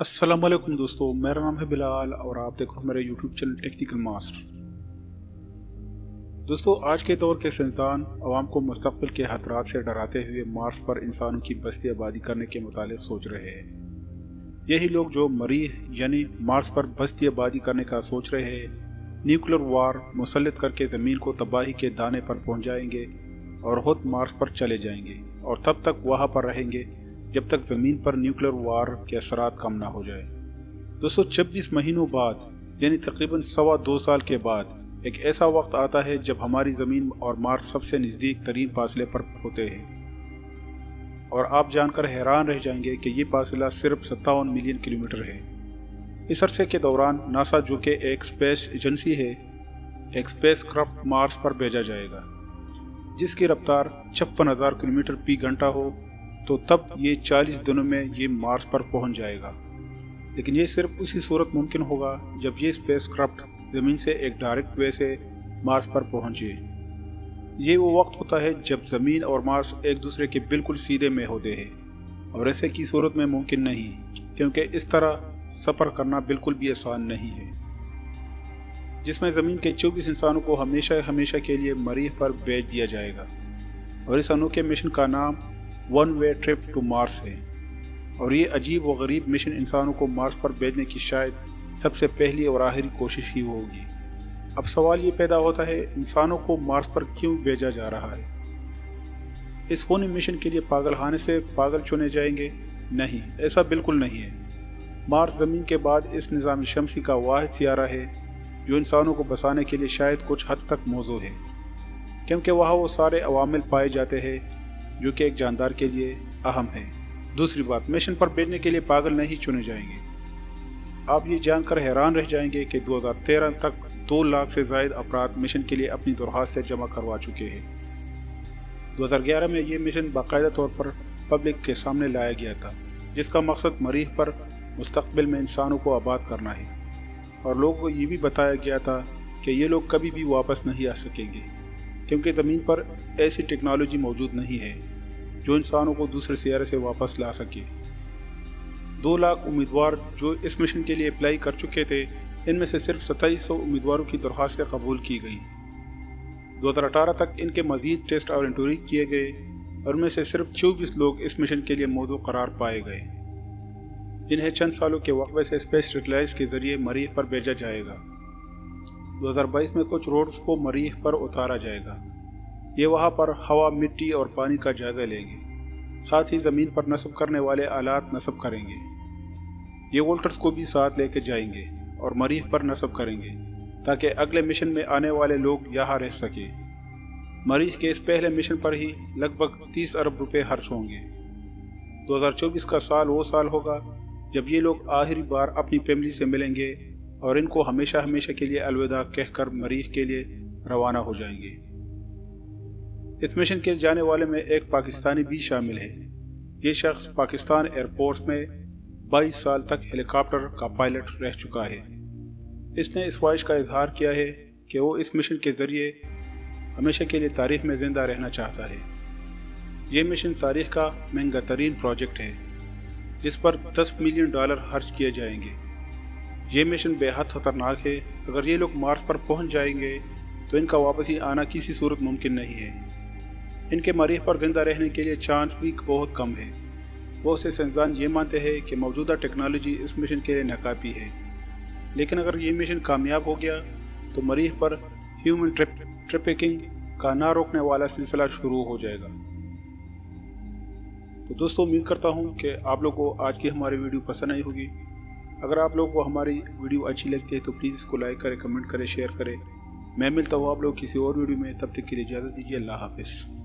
अस्सलाम वालेकुम दोस्तों, मेरा नाम है बिलाल और आप देखो मेरे यूट्यूब चैनल टेक्निकल मास्टर। दोस्तों, आज के दौर के साइंसदान अवाम को मुस्तकबिल के खतरात से डराते हुए मार्स पर इंसानों की बस्ती आबादी करने के मुतालिक सोच रहे हैं। यही लोग जो मरीख यानी मार्स पर बस्ती आबादी करने का सोच रहे हैं, न्यूक्लियर वार मुसल्लत करके ज़मीन को तबाही के दाने पर पहुंच जाएंगे और खुद मार्स पर चले जाएंगे और तब तक वहां पर रहेंगे जब तक ज़मीन पर न्यूक्लियर वार के असरात कम ना हो जाए। दोस्तों, 26 महीनों बाद यानी तकरीबन 2.25 साल के बाद एक ऐसा वक्त आता है जब हमारी ज़मीन और मार्स सबसे नज़दीक तरीन फासले पर होते हैं और आप जानकर हैरान रह जाएंगे कि ये फासला सिर्फ 57 मिलियन किलोमीटर है। इस अरसे के दौरान नासा, जो कि एक स्पेस एजेंसी है, एक स्पेस क्राफ्ट मार्स पर भेजा जाएगा जिसकी रफ्तार 56,000 किलोमीटर फी घंटा हो, तो तब ये 40 दिनों में ये मार्स पर पहुंच जाएगा। लेकिन ये सिर्फ उसी सूरत मुमकिन होगा जब ये स्पेस क्राफ्ट ज़मीन से एक डायरेक्ट वे से मार्स पर पहुंचे। ये वो वक्त होता है जब ज़मीन और मार्स एक दूसरे के बिल्कुल सीधे में होते हैं और ऐसे की सूरत में मुमकिन नहीं, क्योंकि इस तरह सफ़र करना बिल्कुल भी आसान नहीं है, जिसमें ज़मीन के 24 इंसानों को हमेशा हमेशा के लिए मरीख पर भेज दिया जाएगा। और इस अनोखे मिशन का नाम one way trip to Mars है और ये अजीब व गरीब मिशन इंसानों को मार्स पर भेजने की शायद सबसे पहली और आखिरी कोशिश ही होगी। अब सवाल ये पैदा होता है, इंसानों को मार्स पर क्यों भेजा जा रहा है? इस खूनी मिशन के लिए पागलखाने से पागल चुने जाएंगे? नहीं, ऐसा बिल्कुल नहीं है। मार्स ज़मीन के बाद इस निज़ाम शमसी का वाहिद सियारा है जो इंसानों को बसाने के लिए शायद कुछ हद तक मौजू है, क्योंकि वहाँ वो सारे अवामिल पाए जाते हैं जो कि एक जानदार के लिए अहम है। दूसरी बात, मिशन पर भेजने के लिए पागल नहीं चुने जाएंगे। आप ये जानकर हैरान रह जाएंगे कि 2013 तक 2 लाख से ज़ायद अफराद मिशन के लिए अपनी दरख्वास्तें जमा करवा चुके हैं। 2011 में ये मिशन बाकायदा तौर पर पब्लिक के सामने लाया गया था, जिसका मकसद मरीख पर मुस्तकबिल में इंसानों को आबाद करना है और लोगों को ये भी बताया गया था कि ये लोग कभी भी वापस नहीं आ सकेंगे, क्योंकि ज़मीन पर ऐसी टेक्नोलॉजी मौजूद नहीं है जो इंसानों को दूसरे सियारे से वापस ला सके। 2 लाख उम्मीदवार जो इस मिशन के लिए अप्लाई कर चुके थे, इनमें से सिर्फ 2700 उम्मीदवारों की दरख्वास्तें कबूल की गई। 2018 तक इनके मज़ीद टेस्ट और इंटरव्यू किए गए और उनमें से सिर्फ 24 लोग इस मिशन के लिए मौजू करार पाए गए, जिन्हें चंद सालों के वक़्फ़े से स्पेस सैटेलाइट के ज़रिए मरीख पर भेजा जाएगा। 2022 में कुछ रोड्स को मरीख पर उतारा जाएगा। ये वहाँ पर हवा, मिट्टी और पानी का जायजा लेंगे, साथ ही ज़मीन पर नस्ब करने वाले आलात नस्ब करेंगे। ये वोल्टर्स को भी साथ लेकर जाएंगे और मरीख पर नस्ब करेंगे ताकि अगले मिशन में आने वाले लोग यहाँ रह सके। मरीख के इस पहले मिशन पर ही लगभग 30 अरब रुपए खर्च होंगे। 2024 का साल वो साल होगा जब ये लोग आखिरी बार अपनी फैमिली से मिलेंगे और इनको हमेशा हमेशा के लिए अलविदा कहकर मरीख के लिए रवाना हो जाएंगे। इस मिशन के जाने वाले में एक पाकिस्तानी भी शामिल है। ये शख्स पाकिस्तान एयरफोर्स में 22 साल तक हेलीकॉप्टर का पायलट रह चुका है। इसने इस ख्वाहिश का इजहार किया है कि वो इस मिशन के ज़रिए हमेशा के लिए तारीख में ज़िंदा रहना चाहता है। ये मिशन तारीख का महंगा तरीन प्रोजेक्ट है जिस पर $10 मिलियन खर्च किए जाएंगे। ये मिशन बेहद खतरनाक है। अगर ये लोग मार्स पर पहुंच जाएंगे तो इनका वापसी आना किसी सूरत मुमकिन नहीं है। इनके मरीख पर जिंदा रहने के लिए चांस भी बहुत कम है। बहुत से साइंसदान ये मानते हैं कि मौजूदा टेक्नोलॉजी इस मिशन के लिए नाकाफी है, लेकिन अगर ये मिशन कामयाब हो गया तो मरीख पर ह्यूमन ट्रैफिकिंग का ना रोकने वाला सिलसिला शुरू हो जाएगा। तो दोस्तों, उम्मीद करता हूँ कि आप लोगों को आज की हमारी वीडियो पसंद आई होगी। अगर आप लोगों को हमारी वीडियो अच्छी लगती है तो प्लीज़ इसको लाइक करें, कमेंट करें, शेयर करें। मैं मिलता हूँ आप लोग किसी और वीडियो में। तब तक के लिए इजाज़त दीजिए। अल्लाह हाफ़िज़।